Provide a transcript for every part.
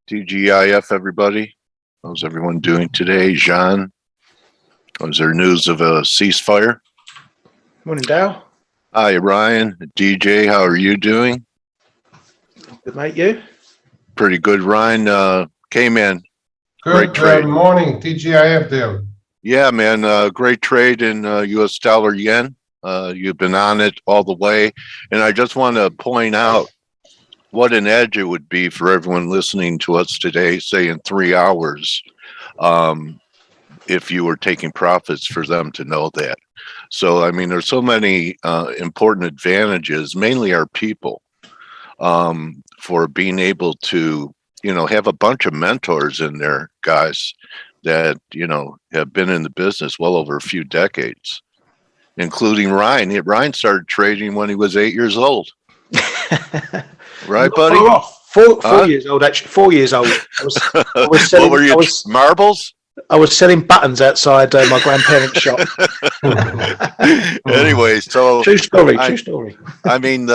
TGIF, everybody. How's everyone doing today? Jean, was there news of a ceasefire? Morning, Dale. Hi, Ryan. DJ, how are you doing? Good, mate. You? Pretty good, Ryan. Kman, Good morning, TGIF, Dale. Yeah, man, great trade in US dollar yen. You've been on it all the way. And I just want to point out what an edge it would be for everyone listening to us today, say in 3 hours, if you were taking profits, for them to know that. So, I mean, there's so many important advantages, mainly our people, for being able to, you know, have a bunch of mentors in there, guys, that, you know, have been in the business well over a few decades, including Ryan. Ryan started trading when he was 8 years old. Right, buddy? Four years old, actually. 4 years old. I was selling, what were you, marbles? I was selling buttons outside my grandparents' shop. Anyway, so true story. I mean,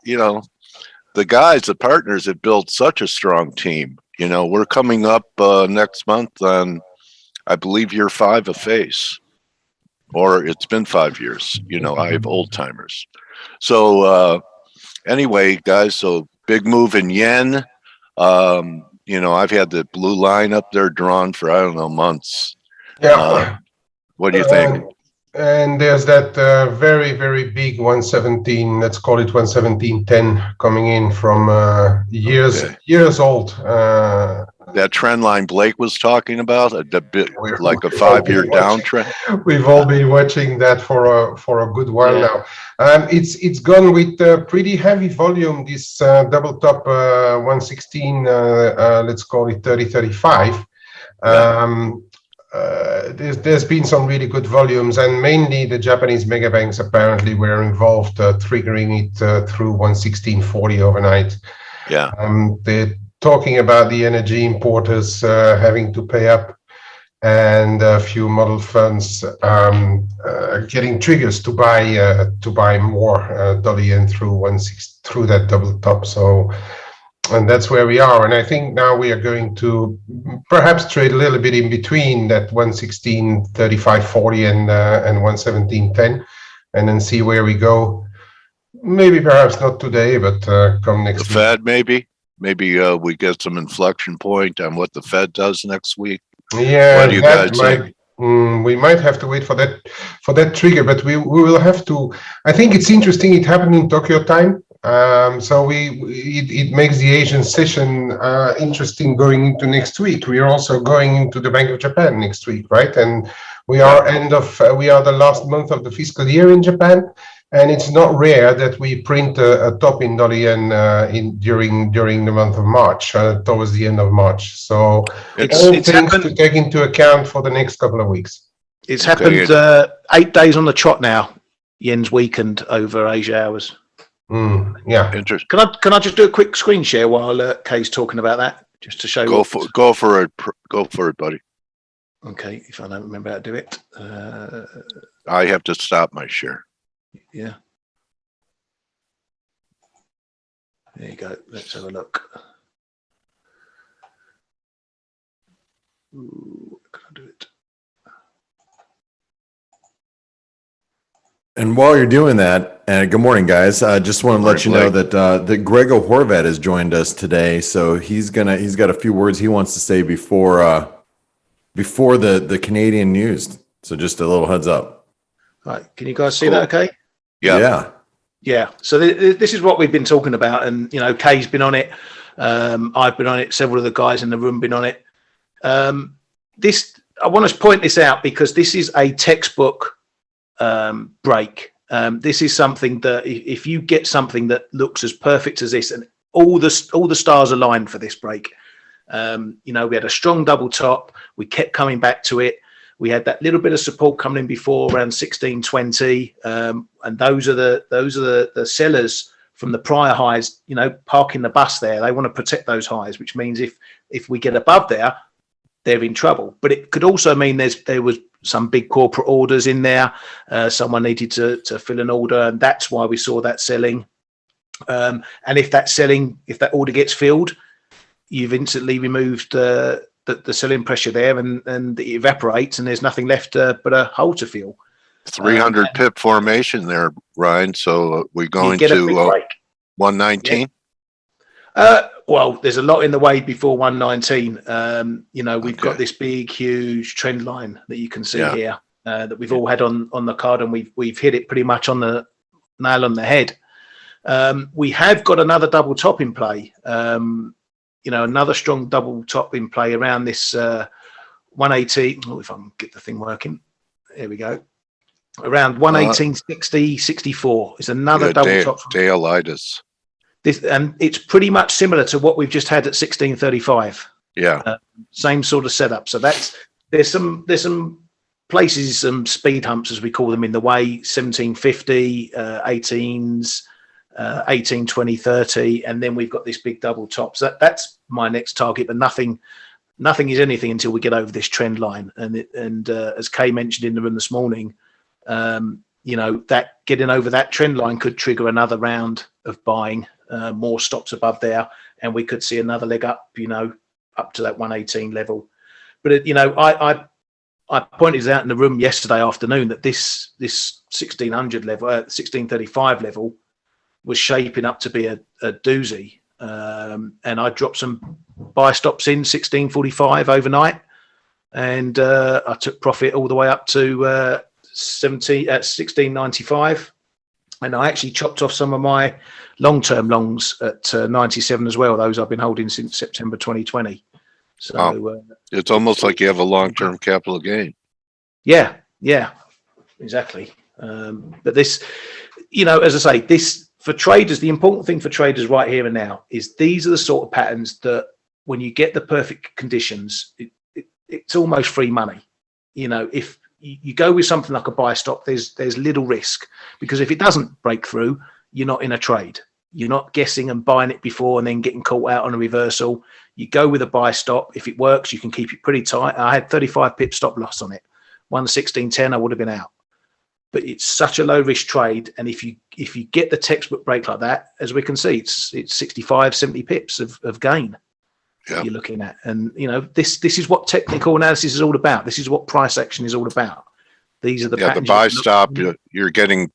you know, the guys, the partners have built such a strong team. You know, we're coming up next month on, I believe, year 5 of F.A.C.E, or it's been 5 years. You know, I have old timers. So anyway, guys, so big move in yen. You know, I've had the blue line up there drawn for, I don't know, months. Yeah. What do you think? And there's that very, very big 117, let's call it 117.10 coming in from years old. That trend line Blake was talking about, a bit like a 5-year downtrend. We've all been watching that for a good while now. It's gone with pretty heavy volume. This double top 116, let's call it 30.35. There's been some really good volumes, and mainly the Japanese mega banks apparently were involved, triggering it through 116.40 overnight. Yeah. They're talking about the energy importers having to pay up, and a few model funds getting triggers to buy more dollar yen through that double top. So, and that's where we are. And I think now we are going to perhaps trade a little bit in between that 116.35.40 and 117.10, and then see where we go. Maybe perhaps not today, but come next week. The Fed, maybe we get some inflection point on what the Fed does next week. Yeah, what do you guys think? We might have to wait for that trigger, but we will have to. I think it's interesting. It happened in Tokyo time. So it makes the Asian session interesting going into next week. We are also going into the Bank of Japan next week, right? And we are the last month of the fiscal year in Japan, and it's not rare that we print a top in dollar yen during the month of March, towards the end of March. So it's things to take into account for the next couple of weeks. It's happened 8 days on the trot now. Yen's weakened over Asia hours. Yeah. Interesting. Can I just do a quick screen share while Kay's talking about that, just to show? Go for it, buddy. Okay, if I don't remember how to do it. I have to stop my share. Yeah. There you go. Let's have a look. Ooh, can I do it? And while you're doing that, and good morning, guys. I just want to let you know that that Grega Horvat has joined us today. So he's got a few words he wants to say before the Canadian news. So just a little heads up. All right, can you guys see that? Okay. Yeah. So this is what we've been talking about, and you know, Kay's been on it. I've been on it. Several of the guys in the room been on it. I want to point this out because this is a textbook break. This is something that if you get something that looks as perfect as this, and all the stars aligned for this break. You know, we had a strong double top. We kept coming back to it. We had that little bit of support coming in before around 16.20, and those are the sellers from the prior highs. You know, parking the bus there. They want to protect those highs, which means if we get above there, they're in trouble. But it could also mean there was some big corporate orders in there. Someone needed to fill an order, and that's why we saw that selling. And if that order gets filled, you've instantly removed the selling pressure there, and it evaporates, and there's nothing left but a hole to fill. 300 pip formation there, Ryan. So we're going get a big to break. 119. Well, there's a lot in the way before 119. We've got this big, huge trend line that you can see here that we've all had on the card, and we've hit it pretty much on the nail on the head. We have got another double top in play. Another strong double top in play around this 118. Oh, if I can get the thing working, there we go. Around 118.60, 64 is another double top. Dale-itis. And it's pretty much similar to what we've just had at 1635. Yeah. Same sort of setup. So there's some places, some speed humps as we call them, in the way. 1750, 18s, 18, 20, 30, and then we've got this big double top. So that's my next target, but nothing is anything until we get over this trend line. And as Kay mentioned in the room this morning, that getting over that trend line could trigger another round of buying, more stops above there, and we could see another leg up, up to that 118 level. But I pointed out in the room yesterday afternoon that this 1600 level, 1635 level, was shaping up to be a doozy, and I dropped some buy stops in 1645 overnight, and I took profit all the way up to 1695, and I actually chopped off some of my long-term longs at 97 as well. Those I've been holding since September 2020. So it's almost like you have a long-term capital gain. Yeah, exactly. But this, as I say, this for traders, the important thing for traders right here and now is these are the sort of patterns that when you get the perfect conditions, it's almost free money. If you go with something like a buy stop, there's little risk, because if it doesn't break through, you're not in a trade. You're not guessing and buying it before and then getting caught out on a reversal. You go with a buy stop. If it works, you can keep it pretty tight. I had 35 pip stop loss on it. 116.10, I would have been out. But it's such a low risk trade, and if you get the textbook break like that, as we can see, it's 65, 70 pips of gain you're looking at. And this is what technical analysis is all about. This is what price action is all about. These are the the buy stop. You're getting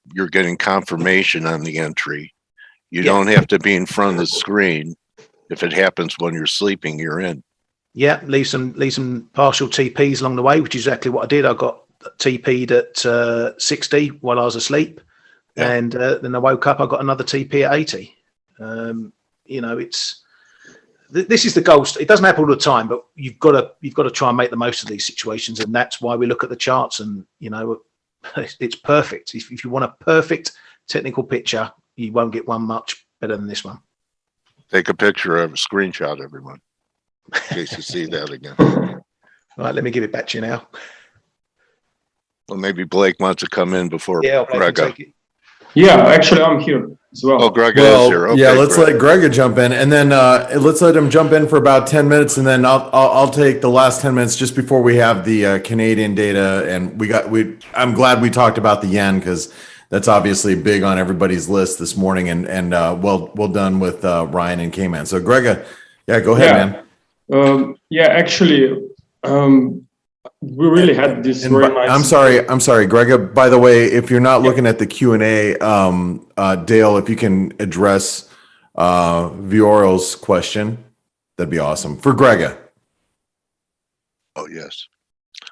confirmation on the entry. You don't have to be in front of the screen. If it happens when you're sleeping, you're in. Yeah, leave some partial TPs along the way, which is exactly what I did. I got TP'd at 60 while I was asleep, and then I woke up. I got another TP at 80. This is the goal. It doesn't happen all the time, but you've got to try and make the most of these situations, and that's why we look at the charts. And it's perfect. If you want a perfect technical picture, you won't get one much better than this one. Take a picture of a screenshot, everyone, in case you see that again. All right, let me give it back to you now. Well, maybe Blake wants to come in before Grega. Yeah, actually, I'm here as well. Oh, Grega is here. Okay, yeah, let's let Grega jump in, and then let's let him jump in for about 10 minutes, and then I'll take the last 10 minutes just before we have the Canadian data. And I'm glad we talked about the yen, because that's obviously big on everybody's list this morning. And well done with Ryan and Kman. So Grega, go ahead, man. Actually. We really had this very nice. I'm sorry, Grega. By the way, if you're not looking at the Q&A, Dale, if you can address Viorel's question, that'd be awesome for Grega. Oh yes,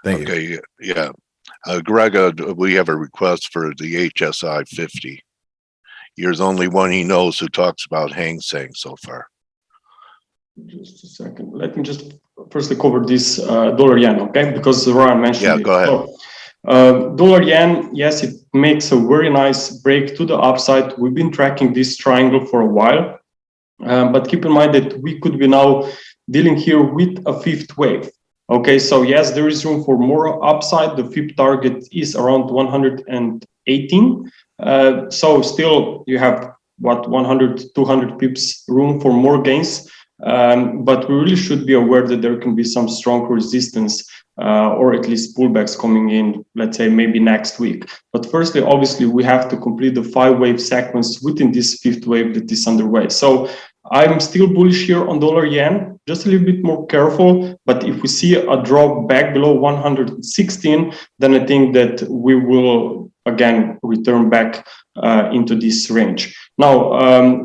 thank you. Okay, yeah, Grega, we have a request for the HSI 50. There's only one he knows who talks about Hang Seng so far. Just a second. Let me just firstly cover this dollar yen, okay? Because Ryan mentioned it. Go ahead. So, dollar yen, yes, it makes a very nice break to the upside. We've been tracking this triangle for a while, but keep in mind that we could be now dealing here with a fifth wave. Okay, so yes, there is room for more upside. The fifth target is around 118. So still you have 100, 200 pips room for more gains. But we really should be aware that there can be some strong resistance or at least pullbacks coming in, let's say maybe next week. But firstly, obviously, we have to complete the 5-wave sequence within this fifth wave that is underway. So I'm still bullish here on dollar yen, just a little bit more careful. But if we see a drop back below 116, then I think that we will again return back into this range. Now,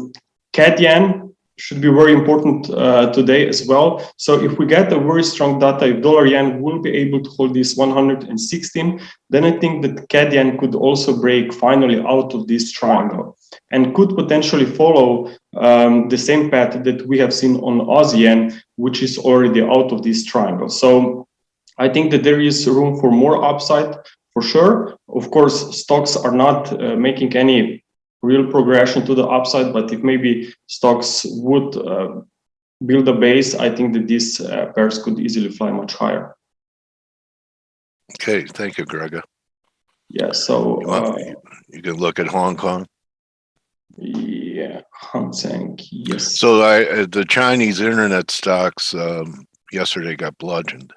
CAD yen should be very important today as well. So if we get a very strong data, if dollar yen will be able to hold this 116, then I think that CAD yen could also break finally out of this triangle and could potentially follow the same path that we have seen on Aussie yen, which is already out of this triangle. So I think that there is room for more upside for sure. Of course, stocks are not making any real progression to the upside, but if maybe stocks would build a base, I think that these pairs could easily fly much higher. Okay, thank you, Grega. Yeah, so you can look at Hong Kong. Yeah, Hang Seng, yes. So the Chinese internet stocks yesterday got bludgeoned.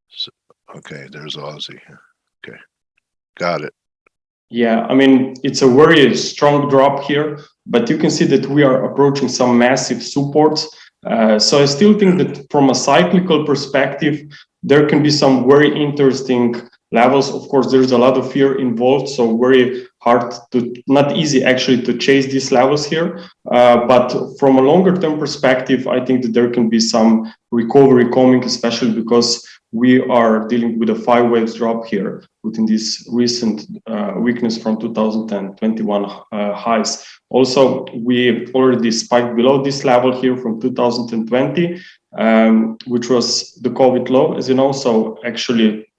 So, okay, there's Aussie. Okay, got it. Yeah, I mean, it's a very strong drop here, but you can see that we are approaching some massive supports. So I still think that from a cyclical perspective, there can be some very interesting levels. Of course, there's a lot of fear involved, so very hard to, not easy actually to chase these levels here. But from a longer term perspective, I think that there can be some recovery coming, especially because we are dealing with a 5 waves drop here within this recent weakness from 2021 highs. Also, we already spiked below this level here from 2020, which was the COVID low, as you know. So actually,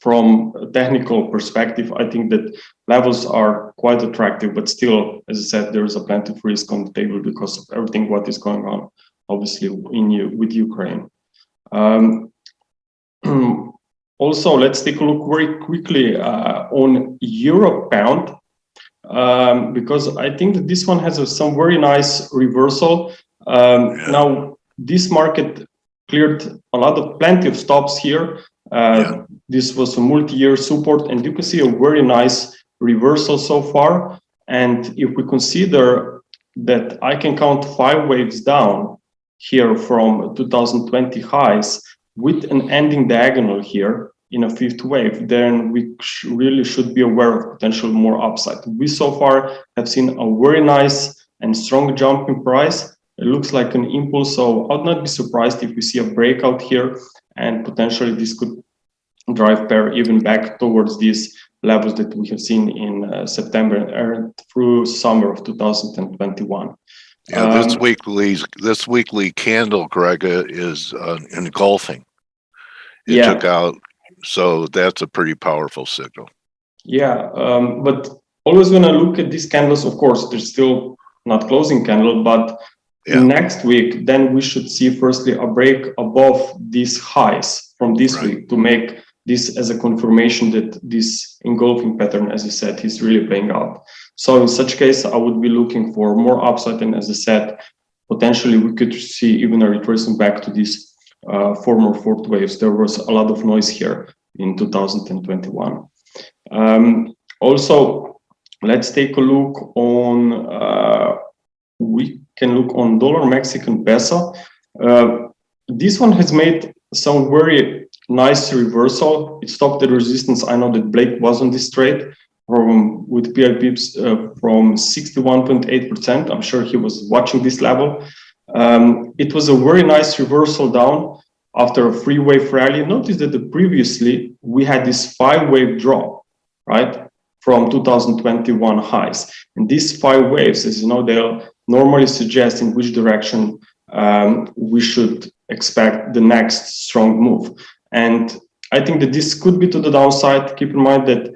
from a technical perspective, I think that levels are quite attractive, but still, as I said, there is a plenty of risk on the table because of everything what is going on, obviously, with Ukraine. Also, let's take a look very quickly on Euro pound, because I think that this one has some very nice reversal. Now, this market cleared plenty of stops here. This was a multi-year support, and you can see a very nice reversal so far. And if we consider that I can count 5 waves down here from 2020 highs with an ending diagonal here in a 5th wave, then we really should be aware of potential more upside. We so far have seen a very nice and strong jump in price. It looks like an impulse, so I'd not be surprised if we see a breakout here, and potentially this could drive pair even back towards these levels that we have seen in September and through summer of 2021. Yeah, this weekly candle, Grega, is engulfing. It took out, so that's a pretty powerful signal. Yeah, but always when I look at these candles, of course, there's still not closing candle, but next week, then we should see firstly a break above these highs from this week to make this as a confirmation that this engulfing pattern, as you said, is really playing out. So in such case, I would be looking for more upside, and as I said, potentially we could see even a retracement back to these former 4th waves. There was a lot of noise here in 2021. Also, let's take a look on, we can look on dollar Mexican peso. This one has made some very nice reversal. It stopped the resistance. I know that Blake was on this trade with PI pips from 61.8%. I'm sure he was watching this level. It was a very nice reversal down after a 3-wave rally. Notice that previously we had this 5-wave drop, right, from 2021 highs. And these 5 waves, as you know, they'll normally suggest in which direction we should expect the next strong move. And I think that this could be to the downside. Keep in mind that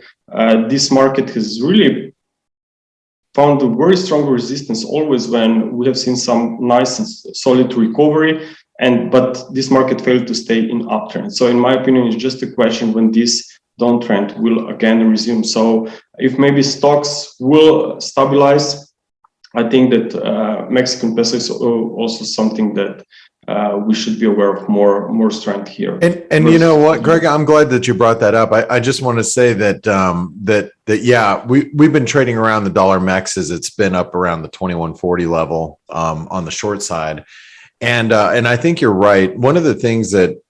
this market has really found a very strong resistance always when we have seen some nice and solid recovery, but this market failed to stay in uptrend. So in my opinion, it's just a question when this downtrend will again resume. So if maybe stocks will stabilize, I think that Mexican peso is also something that we should be aware of more strength here. And you know what, Greg, I'm glad that you brought that up. I just want to say that yeah, we've been trading around the dollar MEX as it's been up around the 2140 level on the short side, and I think you're right. One of the things that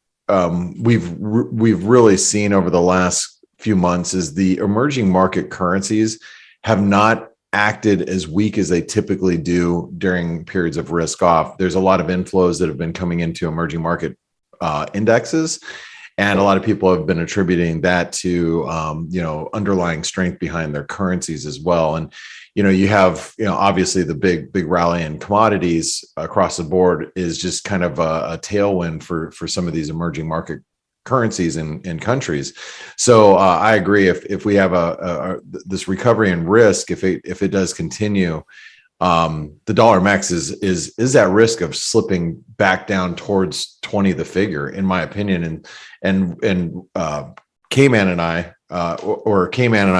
we've really seen over the last few months is the emerging market currencies have not acted as weak as they typically do during periods of risk off. There's a lot of inflows that have been coming into emerging market indexes, and a lot of people have been attributing that to underlying strength behind their currencies as well. And you have obviously the big rally in commodities across the board is just kind of a tailwind for some of these emerging market currencies in countries. So I agree. If we have this recovery in risk, if it does continue, the dollar MEX is at risk of slipping back down towards 20 the figure, in my opinion. And Kman and I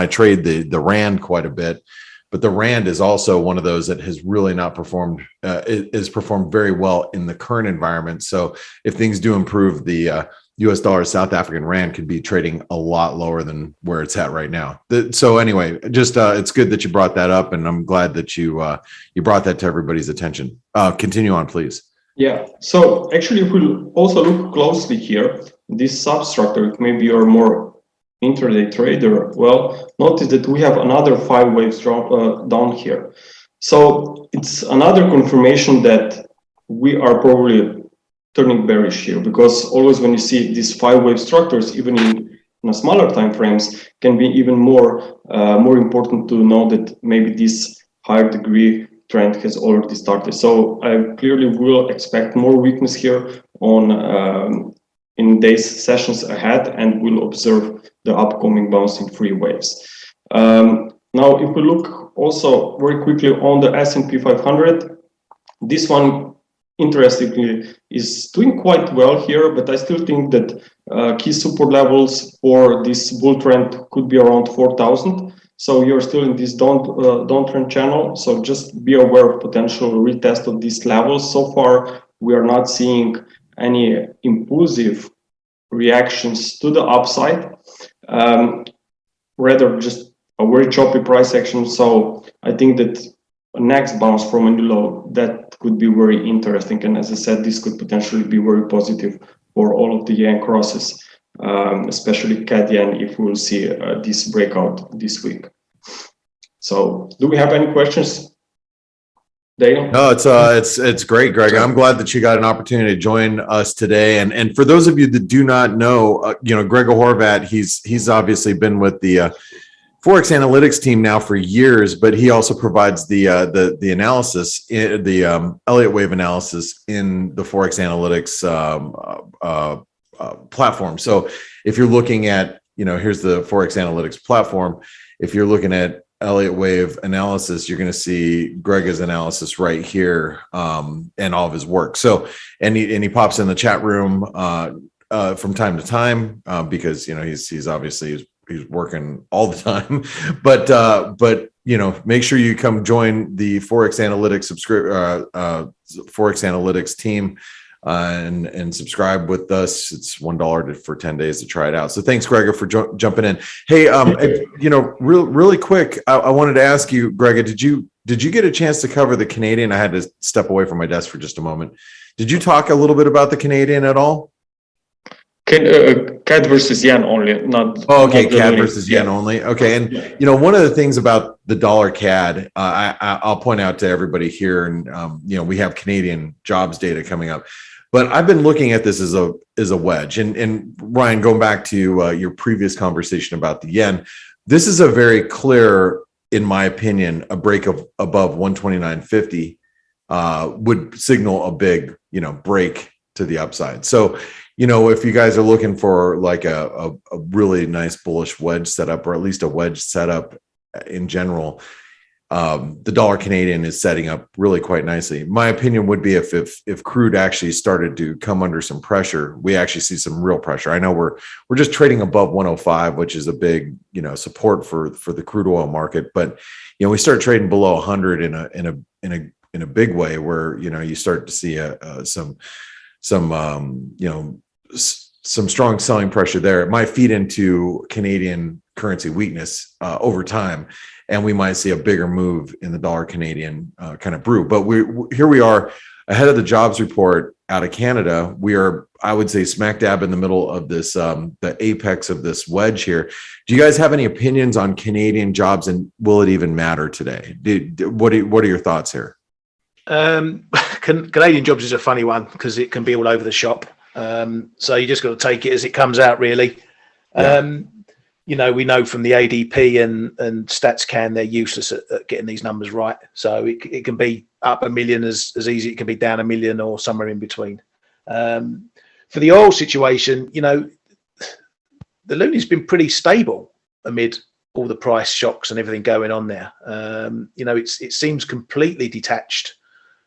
trade the rand quite a bit. But the rand is also one of those that has really not performed, is performed very well in the current environment. So if things do improve, the US dollar South African rand could be trading a lot lower than where it's at right now. So anyway, just it's good that you brought that up, and I'm glad that you brought that to everybody's attention. Continue on, please. Yeah. So actually, if we also look closely here, this substructure, it may be your more intraday trader. Well, notice that we have another 5 waves down here. So it's another confirmation that we are probably turning bearish here, because always when you see these 5 wave structures, even in a smaller time frames, can be even more important to know that maybe this higher degree trend has already started. So I clearly will expect more weakness here on in days sessions ahead, and we'll observe the upcoming bounce in 3 waves. Now, if we look also very quickly on the S&P 500, this one, interestingly, is doing quite well here, but I still think that key support levels for this bull trend could be around 4,000. So you're still in this downtrend channel. So just be aware of potential retest of these levels. So far, we are not seeing any impulsive reactions to the upside, rather just a very choppy price action. So I think that a next bounce from a new low, that could be very interesting. And as I said, this could potentially be very positive for all of the yen crosses, especially CAD yen, if we'll see this breakout this week. So do we have any questions, Dale? No, it's great, Greg. I'm glad that you got an opportunity to join us today. And for those of you that do not know, Grega Horvat, he's obviously been with the ForexAnalytix team now for years, but he also provides the analysis, the Elliott wave analysis in the ForexAnalytix platform. So if you're looking at, here's the ForexAnalytix platform. If you're looking at Elliott wave analysis, you're going to see Grega's analysis right here, and all of his work. So, and he pops in the chat room from time to time because he's obviously he's working all the time, but make sure you come join the ForexAnalytix ForexAnalytix team and subscribe with us. It's $1 for 10 days to try it out. So thanks, Grega, for jumping in. Hey, really quick, I wanted to ask you, Grega, did you get a chance to cover the Canadian? I had to step away from my desk for just a moment. Did you talk a little bit about the Canadian at all? CAD versus yen only, not. Oh, okay, CAD versus yen only. Okay, and one of the things about the dollar CAD, I'll point out to everybody here, and we have Canadian jobs data coming up, but I've been looking at this as a wedge. And Ryan, going back to your previous conversation about the yen, this is a very clear, in my opinion, a break of above 129.50 would signal a big break to the upside. So. If you guys are looking for like a really nice bullish wedge setup, or at least a wedge setup in general, the dollar Canadian is setting up really quite nicely. My opinion would be if crude actually started to come under some pressure, we actually see some real pressure. I know we're just trading above 105, which is a big support for the crude oil market, but we start trading below 100 in a big way, where you start to see some some strong selling pressure there. It might feed into Canadian currency weakness over time, and we might see a bigger move in the dollar Canadian kind of brew. But here we are ahead of the jobs report out of Canada. We are, I would say, smack dab in the middle of this, the apex of this wedge here. Do you guys have any opinions on Canadian jobs, and will it even matter today? What are your thoughts here? Canadian jobs is a funny one because it can be all over the shop. So you just got to take it as it comes out, really. Yeah. We know from the ADP and StatsCan, they're useless at getting these numbers right. So it can be up 1 million as easy. It can be down 1 million or somewhere in between. For the oil situation, the looni's been pretty stable amid all the price shocks and everything going on there. It seems completely detached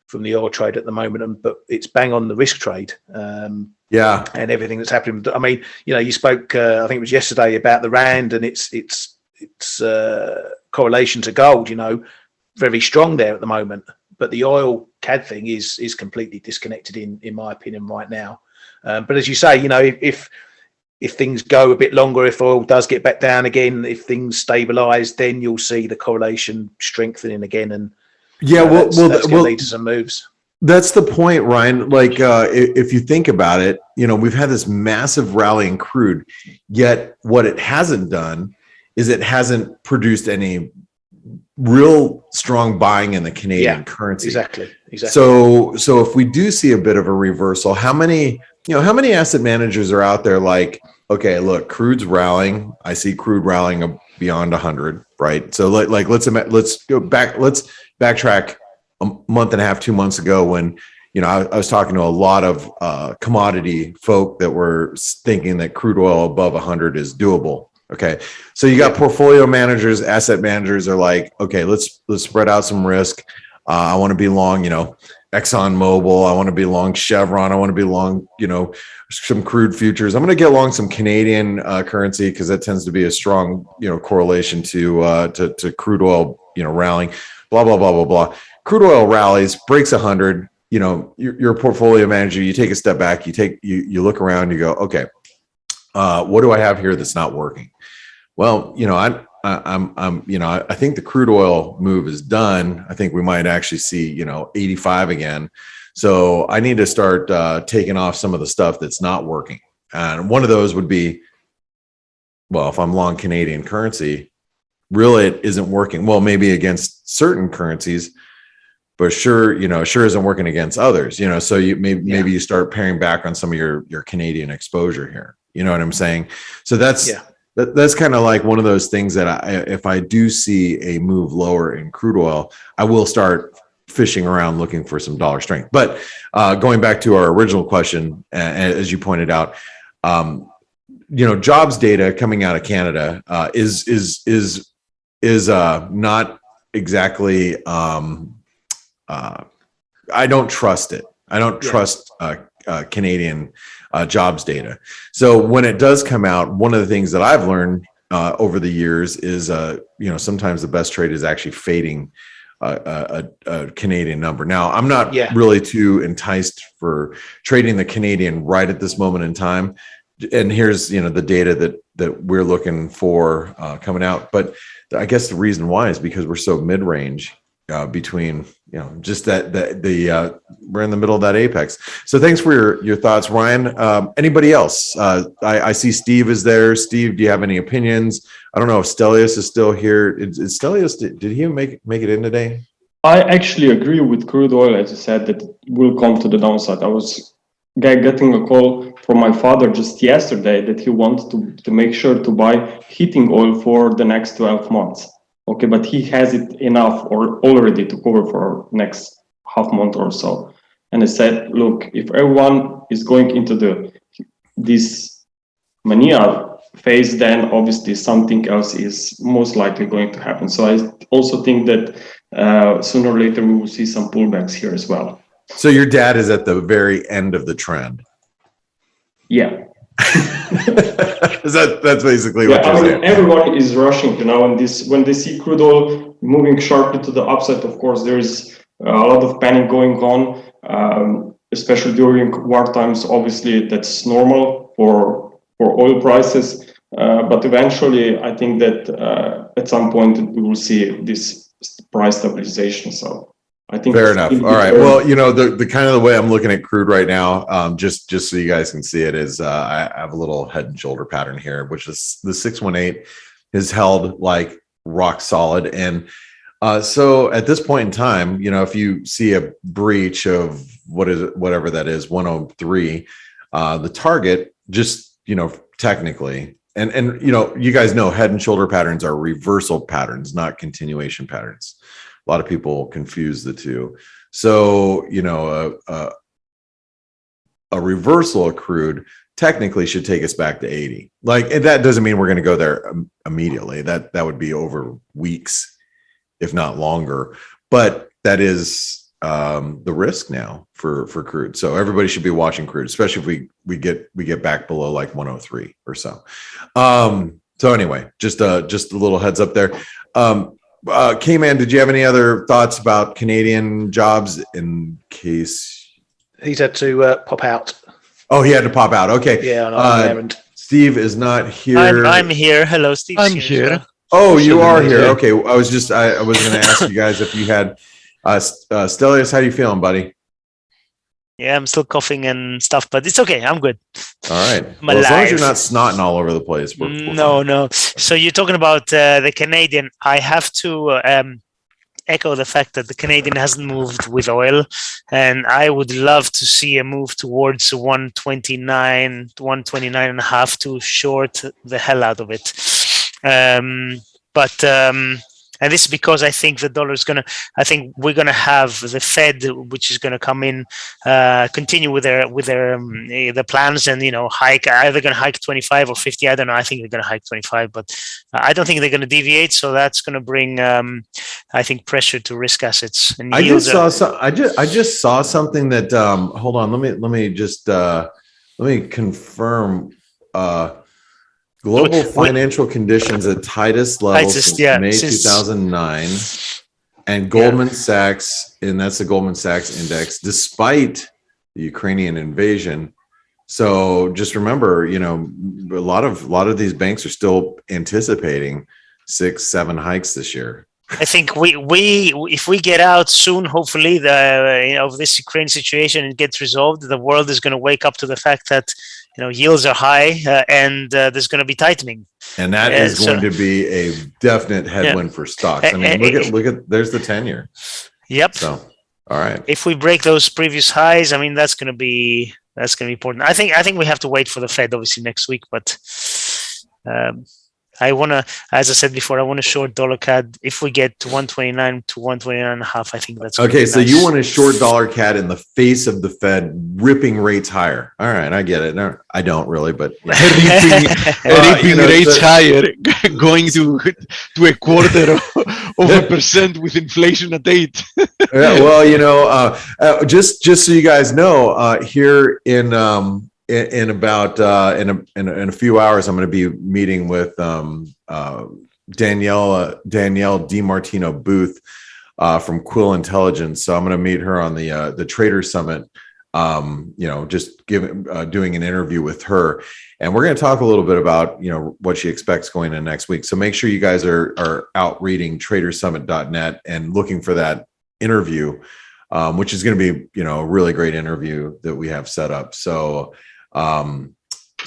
from the oil trade at the moment, but it's bang on the risk trade. And everything that's happening. I mean, you spoke, I think it was yesterday, about the rand and its correlation to gold. Very strong there at the moment. But the oil CAD thing is completely disconnected in my opinion right now. But as you say, if things go a bit longer, if oil does get back down again, if things stabilise, then you'll see the correlation strengthening again, and that's going to lead to some moves. That's the point, Ryan. Like, if you think about it, we've had this massive rally in crude, yet what it hasn't done is it hasn't produced any real strong buying in the Canadian currency. Exactly. So if we do see a bit of a reversal, how many asset managers are out there like, okay, look, crude's rallying. I see crude rallying beyond 100, right? So let's go back. Let's backtrack a month and a half, 2 months ago when, I was talking to a lot of commodity folk that were thinking that crude oil above 100 is doable. Okay. So you got portfolio managers, asset managers are like, okay, let's spread out some risk. I want to be long, Exxon Mobil. I want to be long Chevron. I want to be long, some crude futures. I'm going to get along some Canadian currency because that tends to be a strong, correlation to crude oil, rallying, blah, blah, blah, blah, blah. Crude oil rallies, breaks 100. You're a portfolio manager. You take a step back. You look around. You go, okay, what do I have here that's not working? Well, I think the crude oil move is done. I think we might actually see, 85 again. So I need to start taking off some of the stuff that's not working. And one of those would be, well, if I'm long Canadian currency, really it isn't working. Well, maybe against certain currencies, but sure isn't working against others, so you maybe you start paring back on some of your Canadian exposure here. You know what I'm saying? So that's kind of like one of those things that if I do see a move lower in crude oil, I will start fishing around looking for some dollar strength. But going back to our original question, as you pointed out, jobs data coming out of Canada is not exactly. I don't trust it. I don't trust Canadian jobs data. So when it does come out, one of the things that I've learned over the years is, sometimes the best trade is actually fading a Canadian number. Now, I'm not really too enticed for trading the Canadian right at this moment in time. And here's, the data that we're looking for coming out. But I guess the reason why is because we're so mid-range between, just we're in the middle of that apex. So thanks for your thoughts, Ryan. Anybody else? I see Steve is there. Steve, do you have any opinions? I don't know if Stelios is still here. Is Stelios, did he make it in today? I actually agree with crude oil, as you said, that it will come to the downside. I was getting a call from my father just yesterday that he wanted to make sure to buy heating oil for the next 12 months. Okay, but he has it enough or already to cover for next half month or so. And I said, look, if everyone is going into this mania phase, then obviously something else is most likely going to happen. So I also think that sooner or later we will see some pullbacks here as well. So your dad is at the very end of the trend. Yeah. That's basically what you're saying. Everyone is rushing, and when they see crude oil moving sharply to the upside, of course, there is a lot of panic going on. especially during war times. Obviously, that's normal for oil prices. But eventually, I think that at some point we will see this price stabilization. So I think fair enough. All right. Well, you know, the kind of the way I'm looking at crude right now, just so you guys can see it, is I have a little head and shoulder pattern here, which is the 618 is held like rock solid. And so at this point in time, you know, if you see a breach of whatever that is, 103, the target, just, you know, technically, and you know, you guys know head and shoulder patterns are reversal patterns, not continuation patterns. A lot of people confuse the two. So, you know, a reversal accrued technically should take us back to 80. Like, and that doesn't mean we're going to go there immediately. That would be over weeks, if not longer. But that is the risk now for crude. So everybody should be watching crude, especially if we get back below like 103 or so. So anyway, just a little heads up there. Kman, did you have any other thoughts about Canadian jobs in case He's had to pop out. Oh, he had to pop out. Okay. Yeah, on an errand. Steve is not here. I'm here. Hello, Steve. I'm here. Oh, you are here. Okay. I was going to ask you guys if you had Stelios, how you feeling, buddy? Yeah, I'm still coughing and stuff, but it's okay. I'm good. All right. Well, as long as you're not snotting all over the place. We're no. So you're talking about the Canadian. I have to echo the fact that the Canadian hasn't moved with oil, and I would love to see a move towards 129, 129 and a half to short the hell out of it. And this is because I think the dollar is I think we're gonna have the Fed, which is gonna come in, continue with their the plans, and, you know, hike, either gonna hike 25 or 50. I don't know. I think they're gonna hike 25, but I don't think they're gonna deviate. So that's gonna bring, I think, pressure to risk assets. And I just saw something that hold on, let me confirm. Global financial conditions at tightest levels since May 2009, and Goldman Sachs, and that's the Goldman Sachs index, despite the Ukrainian invasion. So just remember, you know, a lot of these banks are still anticipating 6-7 hikes this year. I think we if we get out soon, hopefully of this Ukraine situation and gets resolved, the world is going to wake up to the fact that, you know, yields are high and there's going to be tightening, and that is going to be a definite headwind for stocks. I mean, look at there's the 10-year. Yep. So, all right. If we break those previous highs, I mean, that's going to be important. I think we have to wait for the Fed obviously next week, but I want to, as I said before, I want to short dollar CAD. If we get to 129 to 129 and a half, I think that's okay. So nice. You want to short dollar CAD in the face of the Fed ripping rates higher. All right, I get it. No, I don't really, but ripping rates higher, going to a quarter of a percent with inflation at 8. Yeah, well, you know, just so you guys know, here in about in a few hours, I'm going to be meeting with Danielle DiMartino Booth from Quill Intelligence. So I'm going to meet her on the Trader Summit. You know, just doing an interview with her, and we're going to talk a little bit about, you know, what she expects going in next week. So make sure you guys are out reading tradersummit.net and looking for that interview, which is going to be, you know, a really great interview that we have set up. So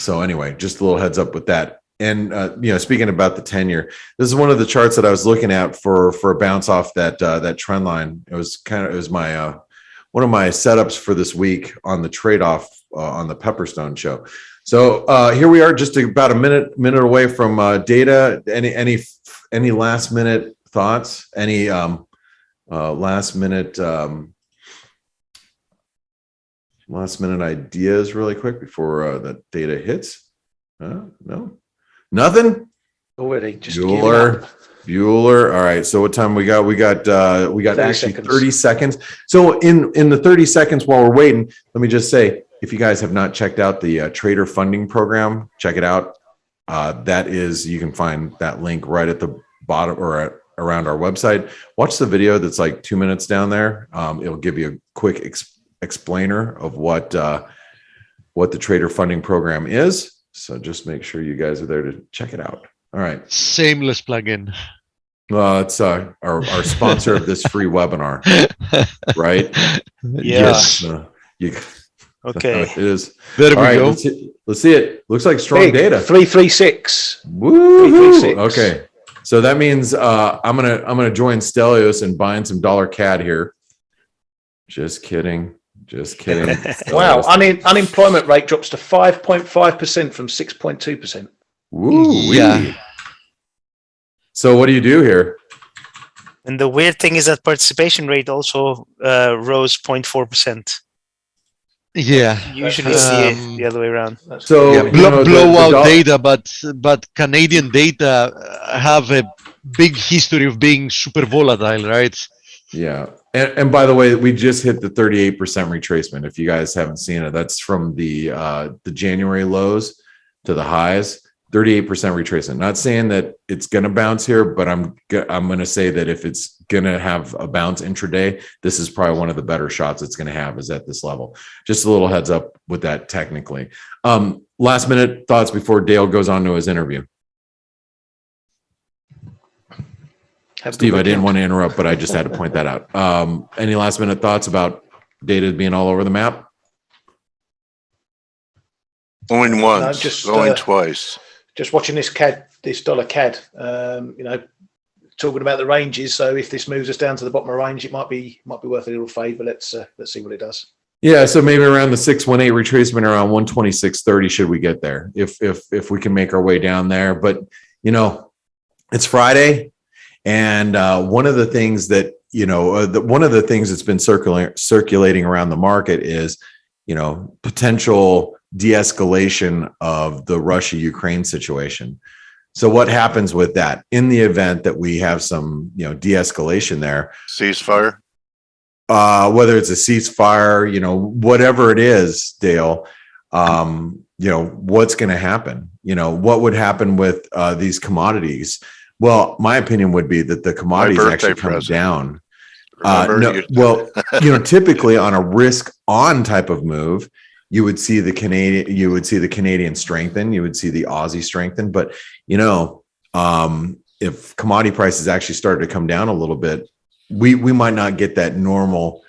anyway, just a little heads up with that. And, you know, speaking about the 10-year, this is one of the charts that I was looking at for a bounce off that trend line. It was my, one of my setups for this week on the trade-off on the Pepperstone show. So here we are, just about a minute away from data. Any last minute thoughts? Any last minute ideas really quick before the data hits? No, nothing. Already just Bueller. All right. So what time we got? We got actually 30 seconds. So in the 30 seconds while we're waiting, let me just say, if you guys have not checked out the Trader Funding Program, check it out. That is, you can find that link right at the bottom or around our website. Watch the video that's like 2 minutes down there. It'll give you a quick explainer of what the trader funding program is. So just make sure you guys are there to check it out. All right. Shameless plugin. It's our sponsor of this free webinar, right? Yes. Okay. It is. There we go. Let's see it. Looks like strong data. 336. Woo! 336. Okay. So that means I'm gonna join Stelios and buying some dollar CAD here. Just kidding. Wow. Unemployment rate drops to 5.5% from 6.2%. Woo! Yeah. So what do you do here? And the weird thing is that participation rate also rose 0.4%. Yeah. Usually see it the other way around. So Yeah, you know, blowout data, but Canadian data have a big history of being super volatile, right? Yeah. And by the way, we just hit the 38% retracement. If you guys haven't seen it, that's from the January lows to the highs. 38% retracement. Not saying that it's going to bounce here, but I'm going to say that if it's going to have a bounce intraday, this is probably one of the better shots it's going to have is at this level. Just a little heads up with that technically. Last minute thoughts before Dale goes on to his interview. Steve, I didn't want to interrupt, but I just had to point that out. Any last minute thoughts about data being all over the map? Going once, just, going twice. Just watching this dollar CAD, talking about the ranges. So if this moves us down to the bottom of the range, it might be worth a little fade, but let's see what it does. Yeah, so maybe around the 618 retracement, around 126.30 should we get there if we can make our way down there. But you know, it's Friday, and one of the things that one of the things that's been circulating around the market is potential de-escalation of the Russia-Ukraine situation. So what happens with that in the event that we have some de-escalation there? Ceasefire. Whether it's a ceasefire, whatever it is, Dale, what's going to happen? What would happen with these commodities? Well, my opinion would be that the commodities actually come down. Typically on a risk-on type of move, you would see the Canadian strengthen, you would see the Aussie strengthen. But if commodity prices actually started to come down a little bit, we might not get that normal,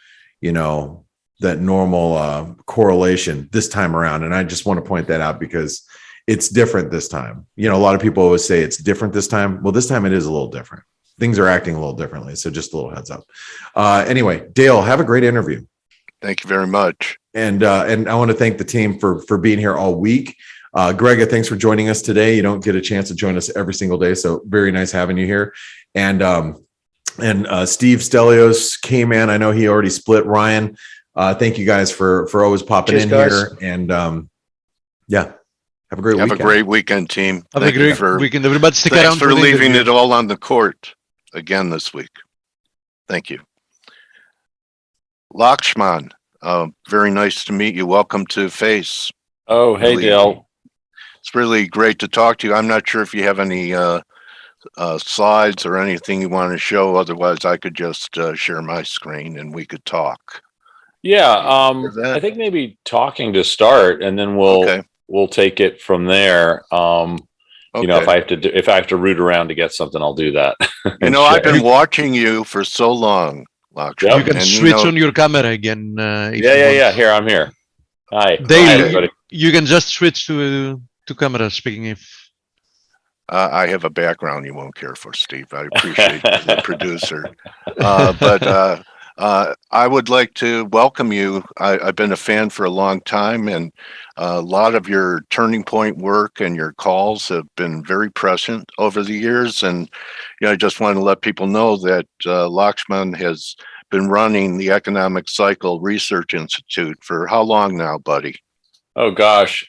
correlation this time around. And I just want to point that out because it's different this time. A lot of people always say it's different this time. Well, this time it is a little different. Things are acting a little differently. So just a little heads up. Anyway, Dale, have a great interview. Thank you very much. And I want to thank the team for being here all week. Grega, thanks for joining us today. You don't get a chance to join us every single day, so very nice having you here. And Steve, Stelios, Kman, I know he already split. Ryan, thank you guys for always popping in here. And have a great weekend. Have a great weekend, team. Have a great weekend. Everybody stick around. Thanks for leaving it all on the court again this week. Thank you. Lakshman, very nice to meet you. Welcome to F.A.C.E. Oh, hey, Dale. It's really great to talk to you. I'm not sure if you have any slides or anything you want to show. Otherwise, I could just share my screen and we could talk. Yeah, I think maybe talking to start, and then we'll take it from there. If I have to root around to get something, I'll do that. I've been watching you for so long. Yep. You can switch on your camera again. Yeah. Here, I'm here. Hi. Dale, Hi, everybody. You can just switch to camera speaking if. I have a background you won't care for, Steve. I appreciate the producer. But I would like to welcome you. I've been a fan for a long time, and a lot of your turning point work and your calls have been very prescient over the years. And I just want to let people know that Lakshman has been running the Economic Cycle Research Institute for how long now, buddy? Oh gosh.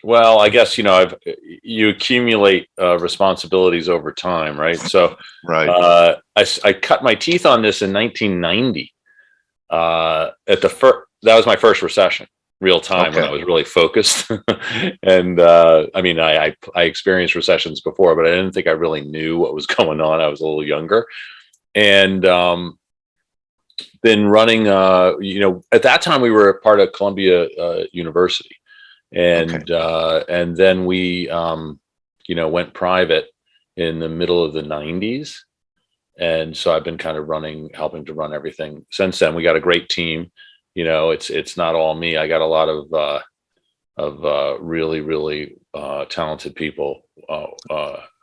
Well, I guess you accumulate responsibilities over time, right? So, right. I cut my teeth on this in 1990. That was my first recession, real time, when I was really focused. And I experienced recessions before, but I didn't think I really knew what was going on. I was a little younger, and been running, at that time we were a part of Columbia University, and then we, went private in the middle of the 90s. And so I've been kind of helping to run everything since then. We got a great team. It's not all me. I got a lot of really, really talented people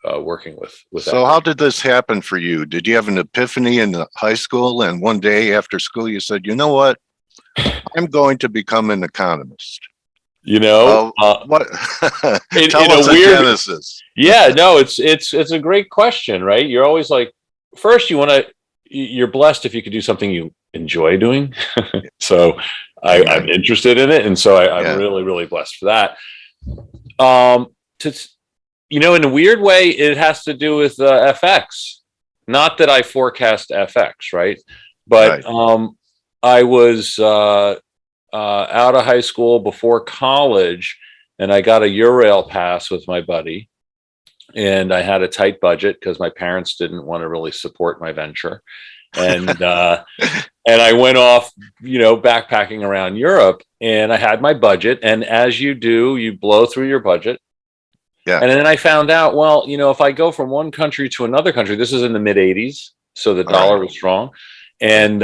working with So how did this happen for you? Did you have an epiphany in high school, and one day after school you said, you know what, I'm going to become an economist? What tell us the genesis. Yeah, no, it's a great question, right? You're always like, first you're blessed if you could do something you enjoy doing. So I'm interested in it, and so I'm really, really blessed for that. In a weird way, it has to do with FX. Not that I forecast FX, right? But I was out of high school before college, and I got a Eurail pass with my buddy, and I had a tight budget because my parents didn't want to really support my venture, and and I went off, backpacking around Europe, and I had my budget, and as you do, you blow through your budget. Yeah. And then I found out, well, if I go from one country to another country, this is in the mid 80s, so the dollar was strong, and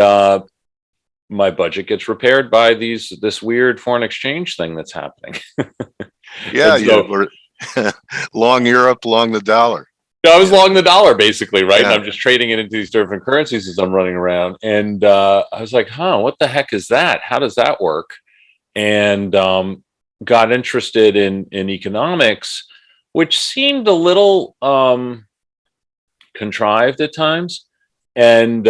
my budget gets repaired by this weird foreign exchange thing that's happening. Yeah, we're long Europe, long the dollar. I was long the dollar, basically, right? Yeah. And I'm just trading it into these different currencies as I'm running around. And I was like, what the heck is that? How does that work? And got interested in economics, which seemed a little contrived at times. And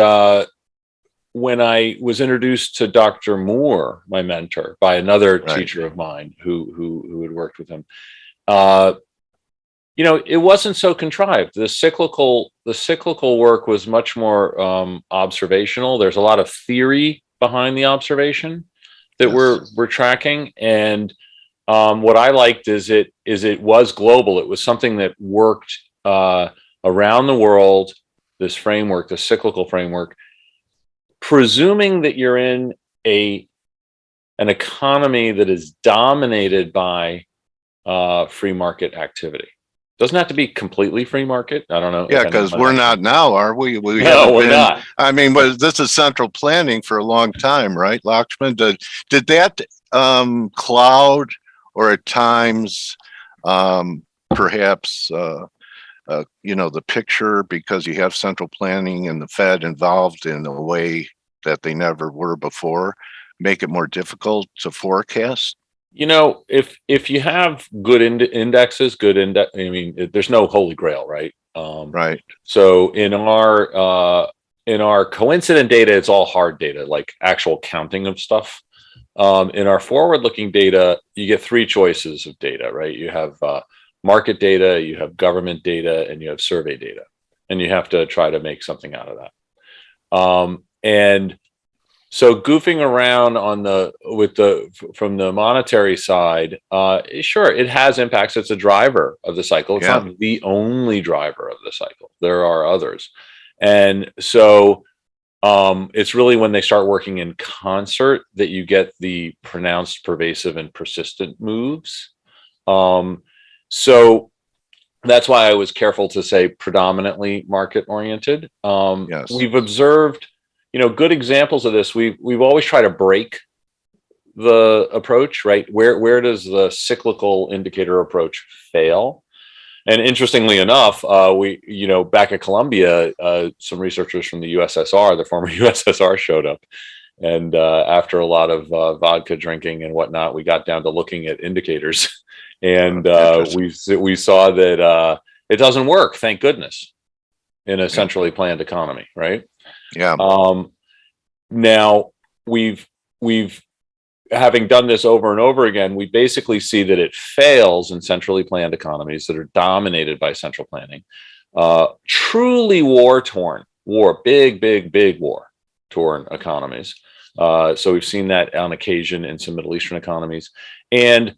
when I was introduced to Dr. Moore, my mentor, by another teacher of mine who had worked with him, it wasn't so contrived. The cyclical work was much more observational. There's a lot of theory behind the observation that we're tracking, and what I liked is it was global. It was something that worked around the world. This framework, the cyclical framework, presuming that you're in an economy that is dominated by free market activity. Doesn't have to be completely free market. I don't know. Yeah, because we're not now, are we? No, we're not. I mean, this is central planning for a long time, right, Lakshman? Did that cloud, or at times perhaps the picture, because you have central planning and the Fed involved in a way that they never were before, make it more difficult to forecast? If you have good indexes, there's no holy grail, right? Right. So in our coincident data, it's all hard data, like actual counting of stuff. In our forward-looking data, you get three choices of data, right? You have market data, you have government data, and you have survey data, and you have to try to make something out of that. And so goofing around from the monetary side, sure, it has impacts. It's a driver of the cycle. It's not the only driver of the cycle. There are others. And so it's really when they start working in concert that you get the pronounced, pervasive, and persistent moves. So that's why I was careful to say predominantly market oriented. We've observed, good examples of this. We've always tried to break the approach, right? Where does the cyclical indicator approach fail? And interestingly enough, back at Columbia, some researchers from the USSR, the former USSR, showed up. And after a lot of vodka drinking and whatnot, we got down to looking at indicators. And we saw that it doesn't work, thank goodness, in a centrally planned economy, right? Yeah. Now we've having done this over and over again, we basically see that it fails in centrally planned economies that are dominated by central planning. Truly big war-torn economies. So we've seen that on occasion in some Middle Eastern economies, and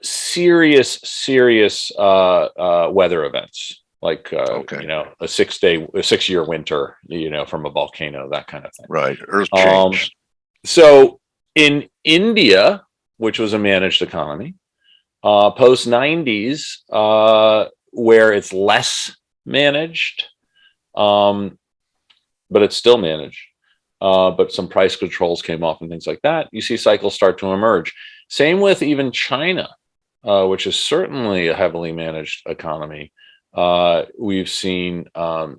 serious weather events. like you know, a 6-year winter, you know, from a volcano, that kind of thing. Right. Earth change. So in India, which was a managed economy, post 90s, where it's less managed, but it's still managed. But some price controls came off and things like that. You see cycles start to emerge. Same with even China, which is certainly a heavily managed economy. We've seen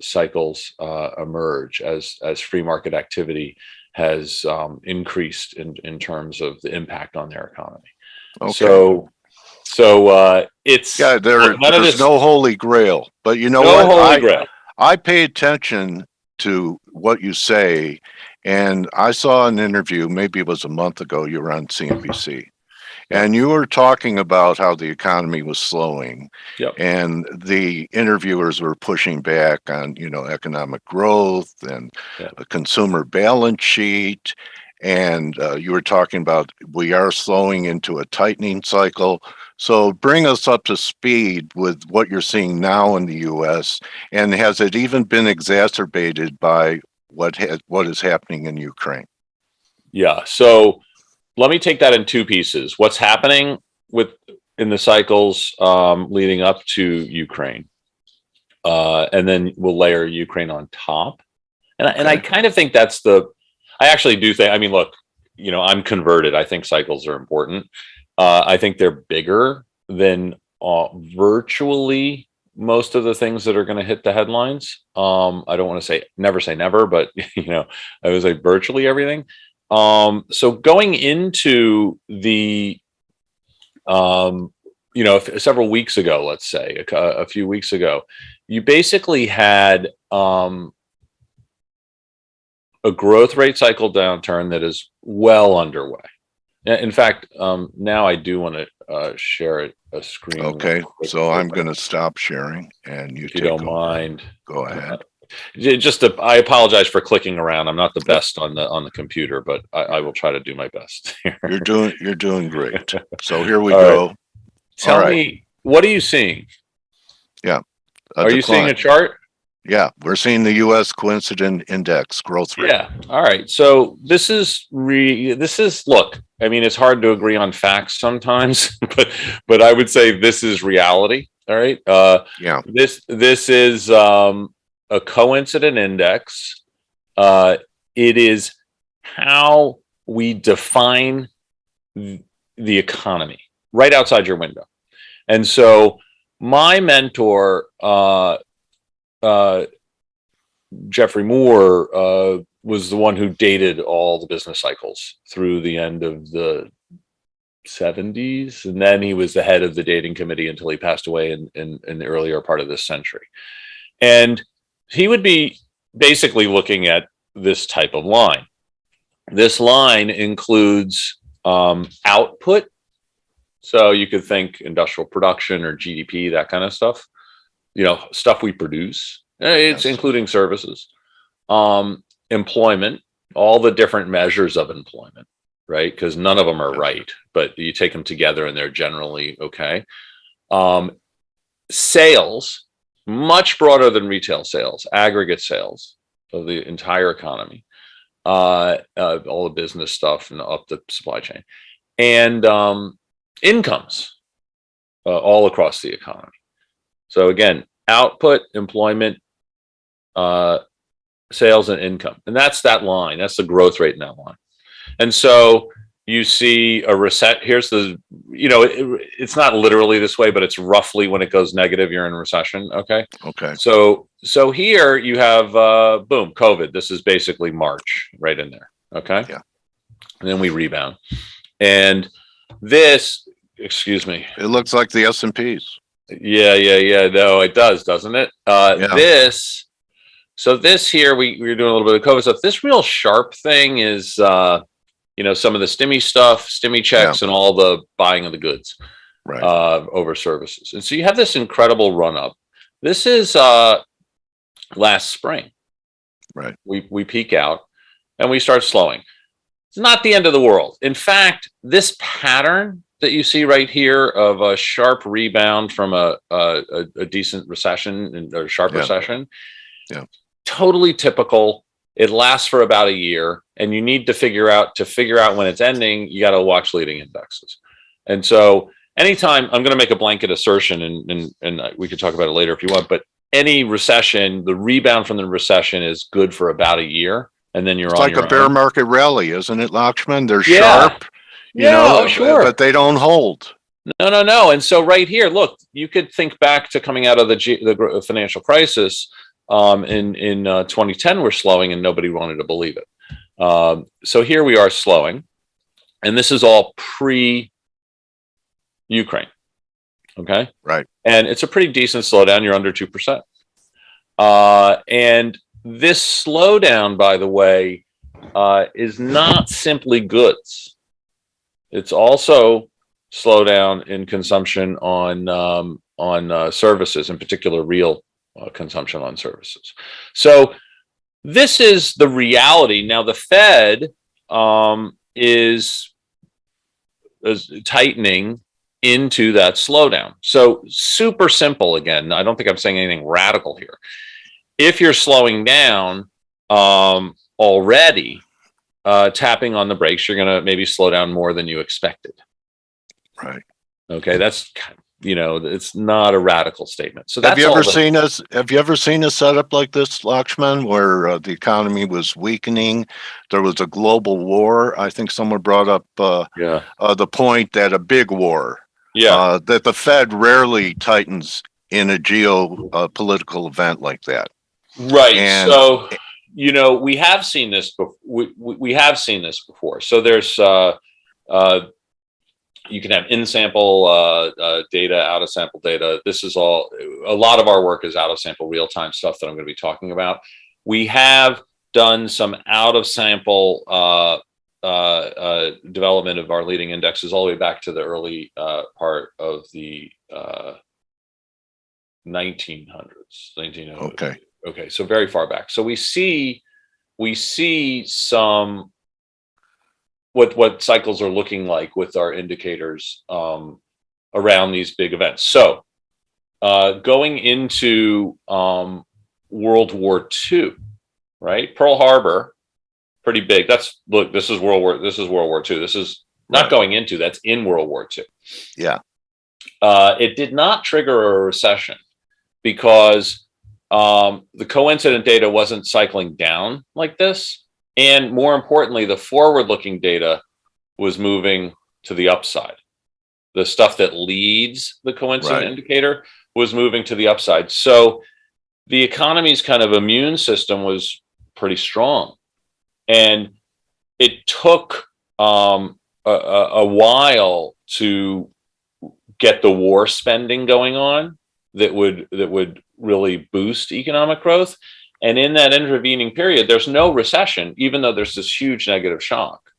cycles emerge as free market activity has increased in terms of the impact on their economy. Okay. So it's there's no holy grail, but you know what? I pay attention to what you say, and I saw an interview, maybe it was a month ago, you were on CNBC, and you were talking about how the economy was slowing, and the interviewers were pushing back on, you know, economic growth and a consumer balance sheet, and you were talking about we are slowing into a tightening cycle. So bring us up to speed with what you're seeing now in the U.S. and has it even been exacerbated by what is happening in Ukraine? Yeah. So let me take that in two pieces. What's happening in the cycles leading up to Ukraine, and then we'll layer Ukraine on top. And I kind of think that's I actually do think. I mean, look, you know, I'm converted. I think cycles are important. I think they're bigger than virtually most of the things that are going to hit the headlines. I don't want to say never, but you know, I would say virtually everything. So going into the, you know, several weeks ago, let's say a few weeks ago, you basically had a growth rate cycle downturn that is well underway. In fact, now I do want to share a screen. Okay, so I'm going to stop sharing, and if you don't mind, go ahead. I apologize for clicking around. I'm not the best on the computer, but I will try to do my best. You're doing great. So here we go. Right. Tell me, what are you seeing? Yeah. Are you seeing a chart? Yeah, we're seeing the U.S. coincident index growth rate. Yeah. All right. So this is look. I mean, it's hard to agree on facts sometimes, but I would say this is reality. All right. Yeah. This is a coincident index. It is how we define the economy right outside your window. And so my mentor, Jeffrey Moore, was the one who dated all the business cycles through the end of the 70s. And then he was the head of the dating committee until he passed away in the earlier part of this century. And he would be basically looking at this type of line. This line includes output. So you could think industrial production or GDP, that kind of stuff, you know, stuff we produce. It's including services, employment, all the different measures of employment, right? Because none of them are right, but you take them together and they're generally okay. Sales, much broader than retail sales, aggregate sales of the entire economy, all the business stuff and up the supply chain, and incomes all across the economy. So again, output, employment, sales, and income. And that's that line. That's the growth rate in that line. And so you see a reset. Here's the, you know, it's not literally this way, but it's roughly when it goes negative, you're in recession. Okay. Okay. So here you have, boom, COVID. This is basically March right in there. Okay. Yeah. And then we rebound. And this, excuse me. It looks like the S&Ps. Yeah. No, it does, doesn't it? This here, we're doing a little bit of COVID stuff. This real sharp thing is, you know, some of the stimmy stuff, stimmy checks, and all the buying of the goods over services. And so you have this incredible run up. This is last spring. Right. We peak out and we start slowing. It's not the end of the world. In fact, this pattern that you see right here of a sharp rebound from a decent recession or sharp recession. Yeah. Totally typical. It lasts for about a year, and you need to figure out when it's ending, you got to watch leading indexes. And so anytime, I'm going to make a blanket assertion, and we could talk about it later if you want, but any recession, the rebound from the recession is good for about a year, and then you're It's on like your a bear own. market rally, isn't it, Lakshman? They're Yeah. sharp, you know, sure. but they don't hold. No. And so right here, look, you could think back to coming out of the financial crisis. In 2010, we're slowing, and nobody wanted to believe it. So here we are slowing, and this is all pre-Ukraine. Okay, right. And it's a pretty decent slowdown. You're under 2%. And this slowdown, by the way, is not simply goods. It's also slowdown in consumption on services, in particular, real consumption on services. So this is the reality. Now the Fed is tightening into that slowdown. So super simple again. I don't think I'm saying anything radical here. If you're slowing down already, tapping on the brakes, you're going to maybe slow down more than you expected. Right. Okay. That's it's not a radical statement. So have you ever seen a setup like this, Lakshman, where the economy was weakening? There was a global war. I think someone brought up the point that a big war, that the Fed rarely tightens in a geopolitical event like that. Right. And so, we have seen this before. We have seen this before. So there's you can have in-sample data, out-of-sample data. This is a lot of our work is out-of-sample real-time stuff that I'm going to be talking about. We have done some out-of-sample development of our leading indexes all the way back to the early part of the 1900s. Okay, so very far back. So we see some what cycles are looking like with our indicators around these big events. So going into World War II, right? Pearl Harbor, pretty big. This is World War II. This is not going into, that's in World War II. Yeah. It did not trigger a recession because the coincident data wasn't cycling down like this. And more importantly, the forward-looking data was moving to the upside. The stuff that leads the coincident indicator was moving to the upside. So the economy's kind of immune system was pretty strong. And it took a while to get the war spending going on that would really boost economic growth. And in that intervening period, there's no recession, even though there's this huge negative shock.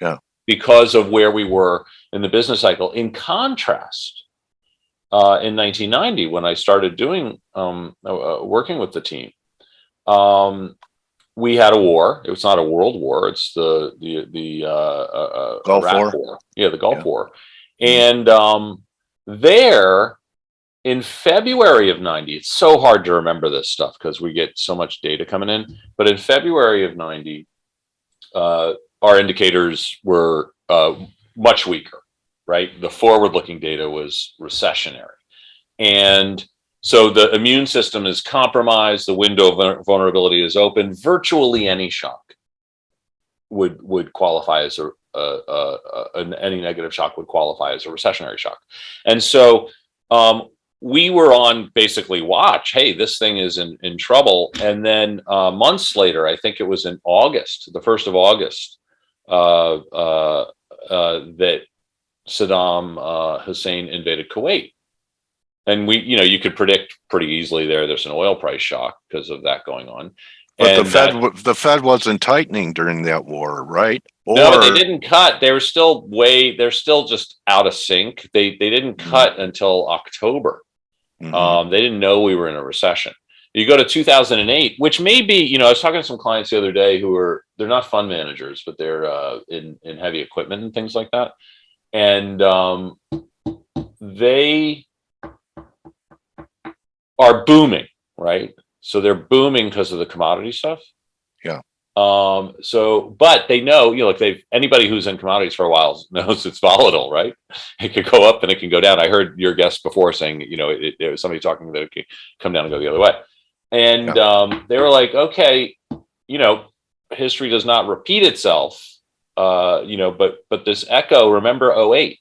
Yeah. Because of where we were in the business cycle. In contrast, in 1990, when I started doing working with the team, we had a war. It was not a world war. It's the Gulf Iraq War. Yeah, the Gulf War. And there, in February of 90, it's so hard to remember this stuff because we get so much data coming in. But in February of 90, our indicators were much weaker, right? The forward-looking data was recessionary. And so the immune system is compromised. The window of vulnerability is open. Virtually any shock would qualify as any negative shock would qualify as a recessionary shock. And so we were on basically watch. Hey, this thing is in trouble. And then months later, I think it was in August, the 1st of August, that Saddam Hussein invaded Kuwait. And you could predict pretty easily there's an oil price shock because of that going on. But the Fed wasn't tightening during that war, right? No, they didn't cut. They're still just out of sync. They didn't cut until October. Mm-hmm. They didn't know we were in a recession. You go to 2008, which may be, I was talking to some clients the other day they're not fund managers, but they're in heavy equipment and things like that. and they are booming, right? So they're booming because of the commodity stuff. Yeah. But they know, like anybody who's in commodities for a while knows it's volatile, right? It could go up and it can go down. I heard your guest before saying, it was somebody talking that it could come down and go the other way. And they were like, okay, history does not repeat itself, but this echo, remember 08.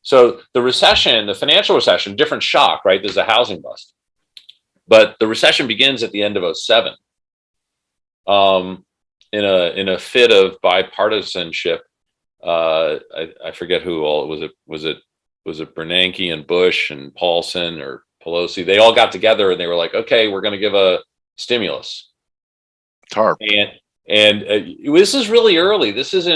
So the recession, the financial recession, different shock, right? There's a housing bust. But the recession begins at the end of 07. In a fit of bipartisanship. I forget who all was it Bernanke and Bush and Paulson or Pelosi. They all got together and they were like, okay, we're going to give a stimulus. TARP. And this is really early. This is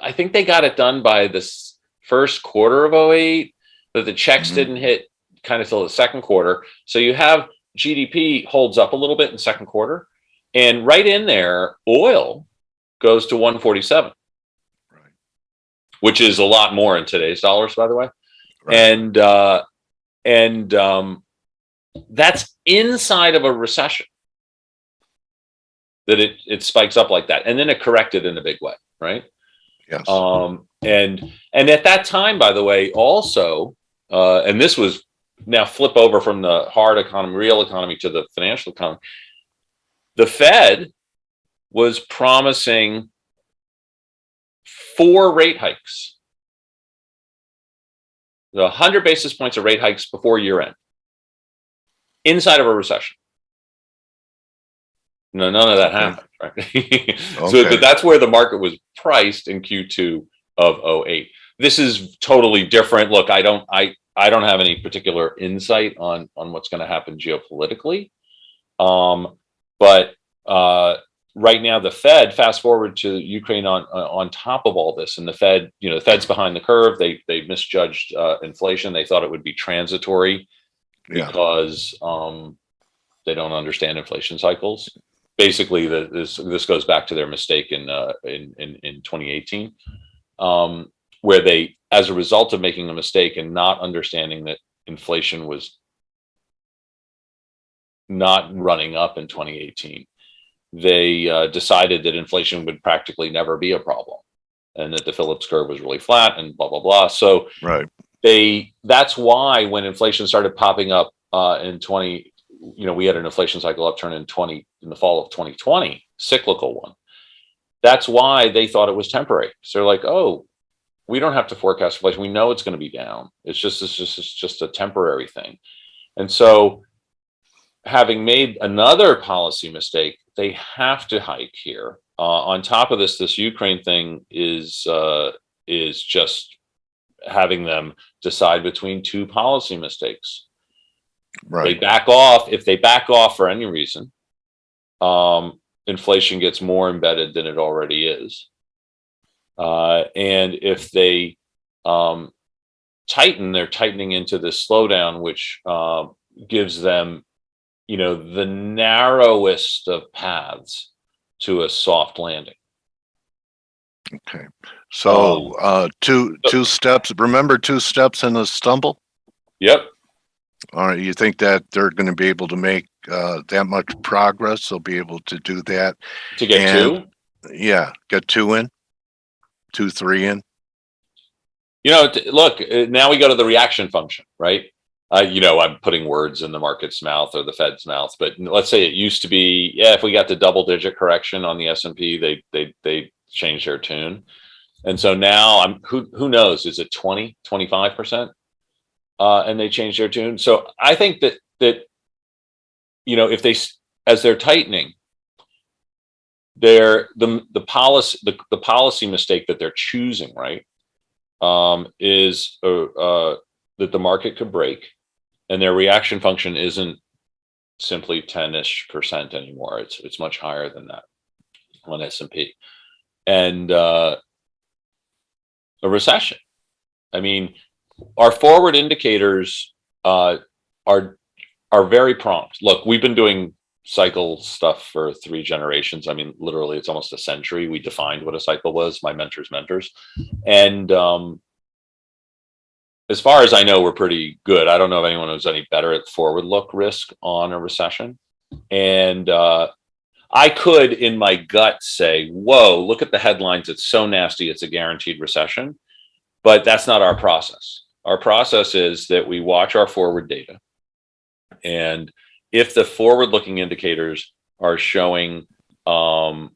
I think they got it done by this first quarter of 08, but the checks didn't hit kind of till the second quarter. So you have GDP holds up a little bit in second quarter, and right in there, oil goes to 147, right, which is a lot more in today's dollars, by the way. Right. And that's inside of a recession that it spikes up like that, and then it corrected in a big way, right? Yes. And at that time, by the way, also, and this was now flip over from the hard economy, real economy, to the financial economy. The Fed was promising 4 rate hikes, 100 basis points of rate hikes before year end, inside of a recession. No, none of that happened, right? But that's where the market was priced in Q2 of 08. This is totally different. Look, I don't have any particular insight on what's going to happen geopolitically. But right now, the Fed, fast forward to Ukraine on top of all this, and the Fed, the Fed's behind the curve. They misjudged inflation. They thought it would be transitory because they don't understand inflation cycles. Basically, this goes back to their mistake in 2018, where they, as a result of making a mistake and not understanding that inflation was not running up in 2018, they decided that inflation would practically never be a problem, and that the Phillips curve was really flat and blah, blah, blah. So right. That's why when inflation started popping up in 20, we had an inflation cycle upturn in the fall of 2020, cyclical one. That's why they thought it was temporary. So they're like, oh, we don't have to forecast inflation. We know it's going to be down. It's just a temporary thing. And so, having made another policy mistake, they have to hike here. On top of this Ukraine thing is just having them decide between 2 policy mistakes. Right. They back off. If they back off for any reason, inflation gets more embedded than it already is. And if they tighten, they're tightening into this slowdown, which gives them, the narrowest of paths to a soft landing. Okay. So two steps. Remember 2 steps in a stumble? Yep. All right. You think that they're going to be able to make that much progress? They'll be able to do that. To get 2? Yeah. Get 2 in. 2, 3 in. Look, now we go to the reaction function, right? I'm putting words in the market's mouth or the Fed's mouth, but let's say it used to be, if we got the double-digit correction on the S&P, they changed their tune. And so now who knows, is it 20, 25%? And they changed their tune. So I think that if as they're tightening, the policy mistake that they're choosing, right, is that the market could break, and their reaction function isn't simply 10-ish% anymore. It's much higher than that on S&P, and a recession. I mean, our forward indicators are very prompt. Look, we've been doing cycle stuff for 3 generations. I mean, literally, it's almost a century. We defined what a cycle was, my mentors' mentors. And as far as I know, we're pretty good. I don't know if anyone was any better at forward look risk on a recession. And I could, in my gut, say, whoa, look at the headlines. It's so nasty. It's a guaranteed recession. But that's not our process. Our process is that we watch our forward data. And if the forward-looking indicators are showing a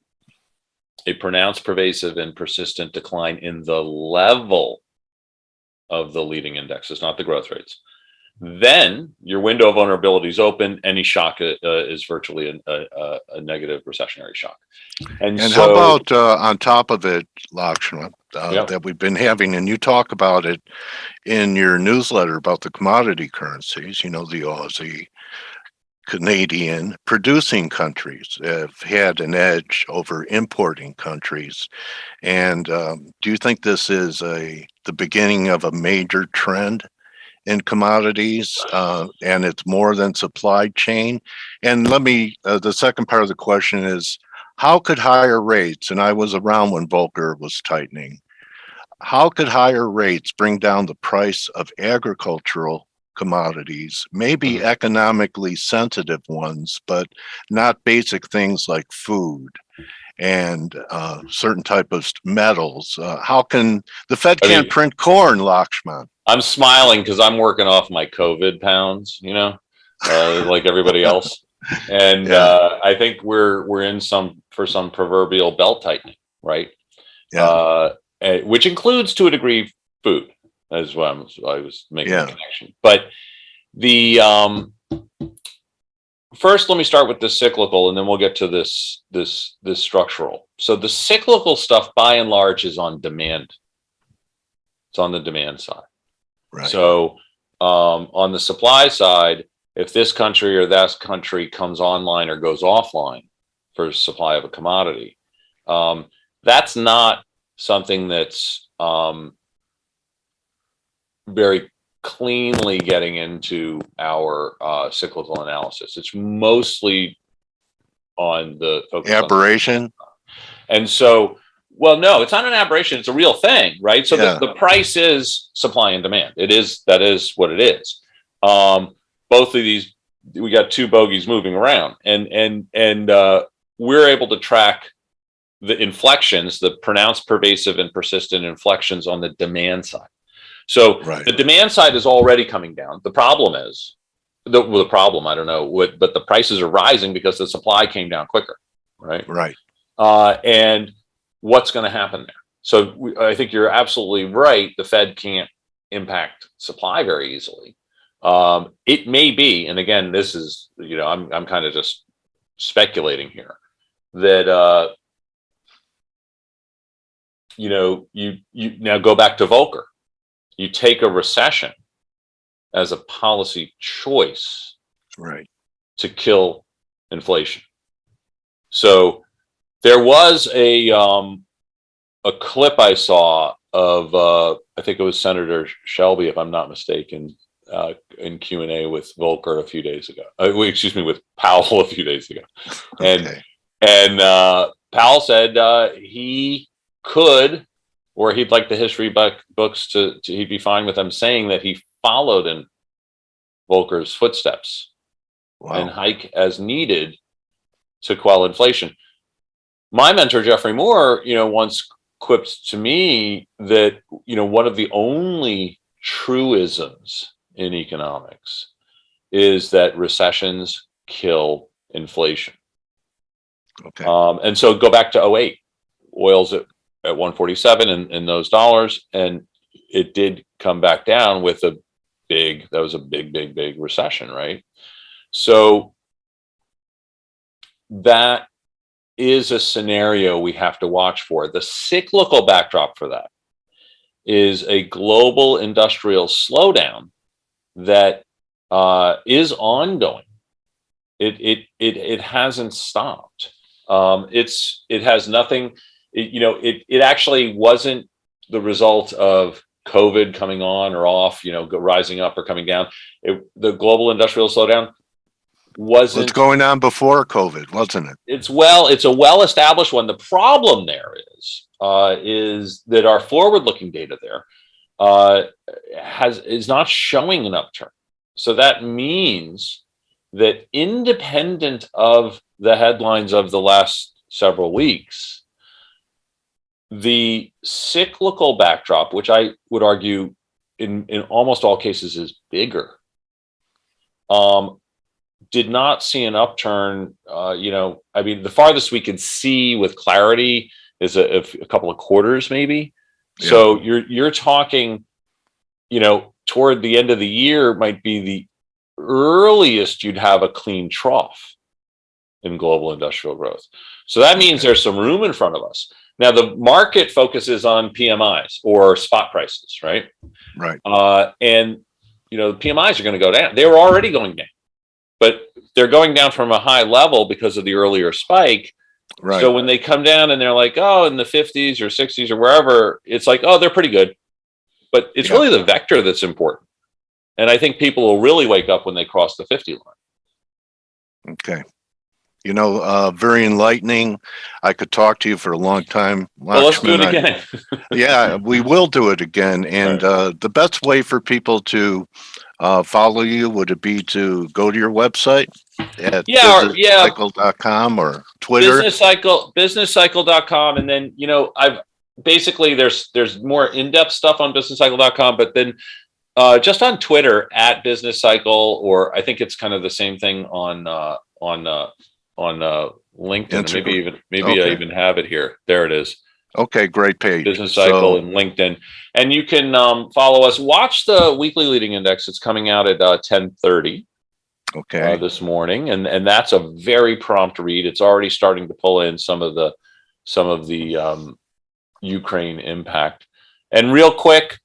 pronounced, pervasive, and persistent decline in the level of the leading indexes, not the growth rates, then your window of vulnerability is open. Any shock is virtually a negative recessionary shock. And so, how about on top of it, Lakshman, that we've been having, and you talk about it in your newsletter about the commodity currencies, you know, the Aussie, Canadian producing countries have had an edge over importing countries. And do you think this is the beginning of a major trend in commodities, and it's more than supply chain? And let me, the second part of the question is, how could higher rates, and I was around when Volcker was tightening, how could higher rates bring down the price of agricultural commodities, maybe economically sensitive ones, but not basic things like food and certain type of metals? How can the Fed can't print corn, Lakshman? I'm smiling because I'm working off my COVID pounds, you know, like everybody else. And I think we're in some proverbial belt tightening, right? Yeah. Which includes, to a degree, food as well. I was making a connection. But the first, let me start with the cyclical, and then we'll get to this structural. So the cyclical stuff, by and large, is on demand. It's on the demand side. Right. So on the supply side, if this country or that country comes online or goes offline for supply of a commodity, that's not something that's very cleanly getting into our cyclical analysis. It's mostly on the focus aberration. And so, well, no, it's not an aberration. It's a real thing, right? So the price is supply and demand. That is what it is. Both of these, we got two bogeys moving around, and we're able to track the inflections, the pronounced, pervasive, and persistent inflections on the demand side. So the demand side is already coming down. The problem is, the problem, I don't know what, but the prices are rising because the supply came down quicker, right? Right. And what's going to happen there? So I think you're absolutely right. The Fed can't impact supply very easily. It may be, and again, this is, you know, I'm kind of just speculating here, that you know, you now go back to Volcker. You take a recession as a policy choice, right, to kill inflation. So there was a clip I saw of I think it was Senator Shelby, if I'm not mistaken, in Q&A with Volcker a few days ago. Excuse me, with Powell a few days ago. And Powell said he could, or he'd like the history books to he'd be fine with them saying that he followed in Volcker's footsteps and hike as needed to quell inflation. My mentor, Jeffrey Moore, you know, once quipped to me that, you know, one of the only truisms in economics is that recessions kill inflation. Okay. And so go back to 2008, oil's at 147 in those dollars, and it did come back down with that was a big recession, right? So that is a scenario we have to watch for. The cyclical backdrop for that is a global industrial slowdown that is ongoing. It hasn't stopped. It has nothing. It actually wasn't the result of COVID coming on or off, you know, rising up or coming down. The global industrial slowdown wasn't. What's going on before COVID, wasn't it? It's a well-established one. The problem there is that our forward-looking data there is not showing an upturn. So that means that independent of the headlines of the last several weeks, the cyclical backdrop, which I would argue in almost all cases is bigger, did not see an upturn. I mean, the farthest we can see with clarity is a couple of quarters, maybe. Yeah. So you're talking, toward the end of the year might be the earliest you'd have a clean trough in global industrial growth. So that means there's some room in front of us. Now, the market focuses on PMIs or spot prices, right? Right. And, the PMIs are going to go down. They were already going down, but they're going down from a high level because of the earlier spike. Right. So when they come down and they're like, oh, in the 50s or 60s or wherever, it's like, oh, they're pretty good. But it's really the vector that's important. And I think people will really wake up when they cross the 50 line. Okay. Very enlightening. I could talk to you for a long time. Well, let's do it again. Yeah, we will do it again. And the best way for people to follow you, would it be to go to your website at businesscycle.com or Twitter? Businesscycle.com. And then, I've basically there's more in-depth stuff on businesscycle.com, but then just on Twitter at businesscycle, or I think it's kind of the same thing on LinkedIn. Instagram. Maybe I even have it here. There it is. Okay, great page. Business Cycle and LinkedIn. And you can follow us. Watch the weekly leading index. It's coming out at 10:30 this morning. And that's a very prompt read. It's already starting to pull in some of the Ukraine impact. And real quick,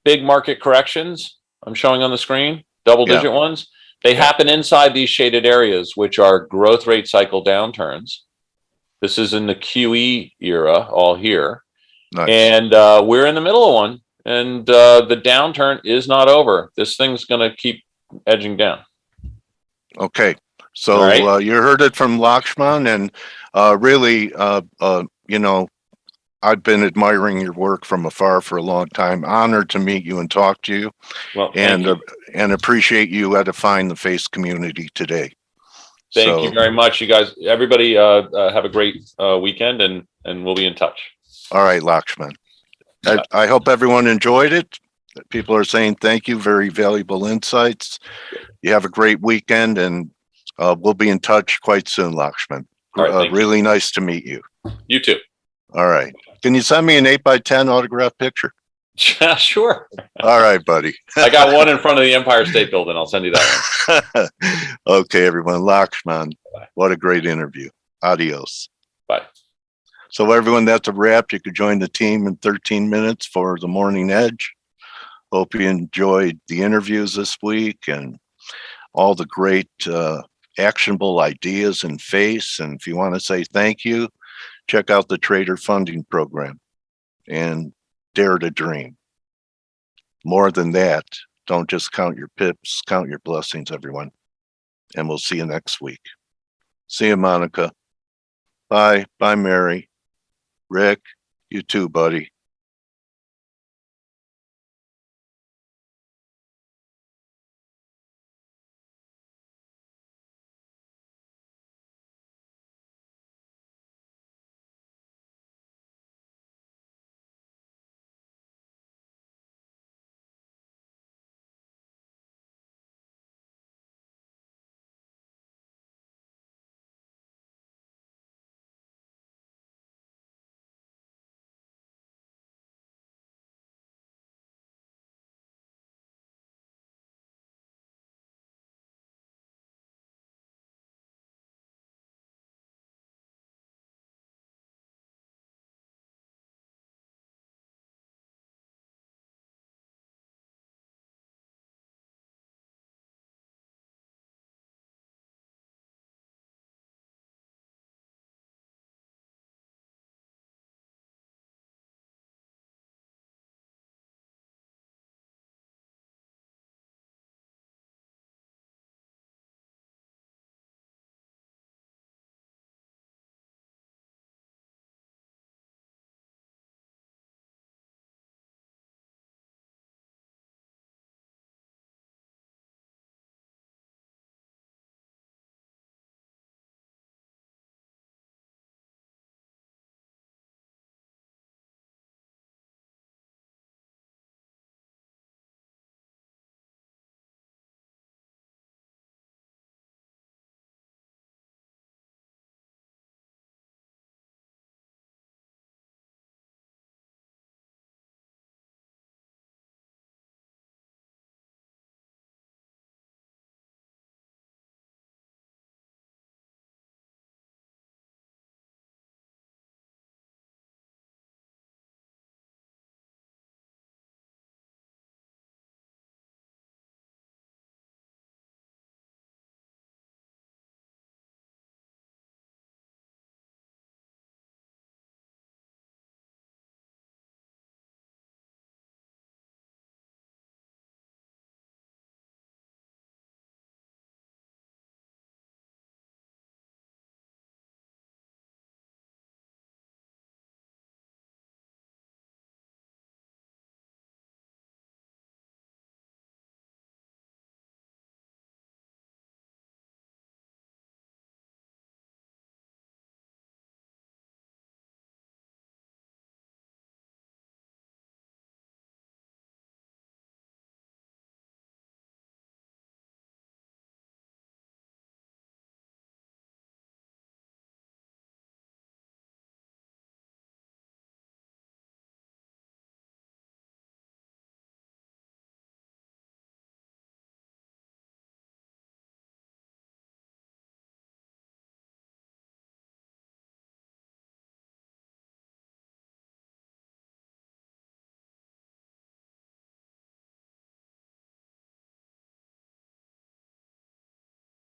big market corrections I'm showing on the screen, double-digit ones. They happen inside these shaded areas, which are growth rate cycle downturns. This is in the QE era, all here. Nice. And we're in the middle of one, and the downturn is not over. This thing's going to keep edging down. Okay. So you heard it from Lakshman, and really, I've been admiring your work from afar for a long time. Honored to meet you and talk to you. Well, and appreciate you edifying the F.A.C.E community today. Thank you very much, you guys. Everybody have a great weekend, and we'll be in touch. All right, Lakshman. I hope everyone enjoyed it. People are saying thank you. Very valuable insights. You have a great weekend, and we'll be in touch quite soon, Lakshman. Really nice to meet you. You too. All right. Can you send me an 8x10 autograph picture? Yeah, sure. All right, buddy. I got one in front of the Empire State Building. I'll send you that one. Okay, everyone. Lakshman, what a great interview. Adios. Bye. So everyone, that's a wrap. You could join the team in 13 minutes for the Morning Edge. Hope you enjoyed the interviews this week and all the great actionable ideas in F.A.C.E. And if you want to say thank you, check out the Trader Funding Program and dare to dream. More than that, don't just count your pips, count your blessings, everyone. And we'll see you next week. See you, Monica. Bye. Bye, Mary. Rick, you too, buddy.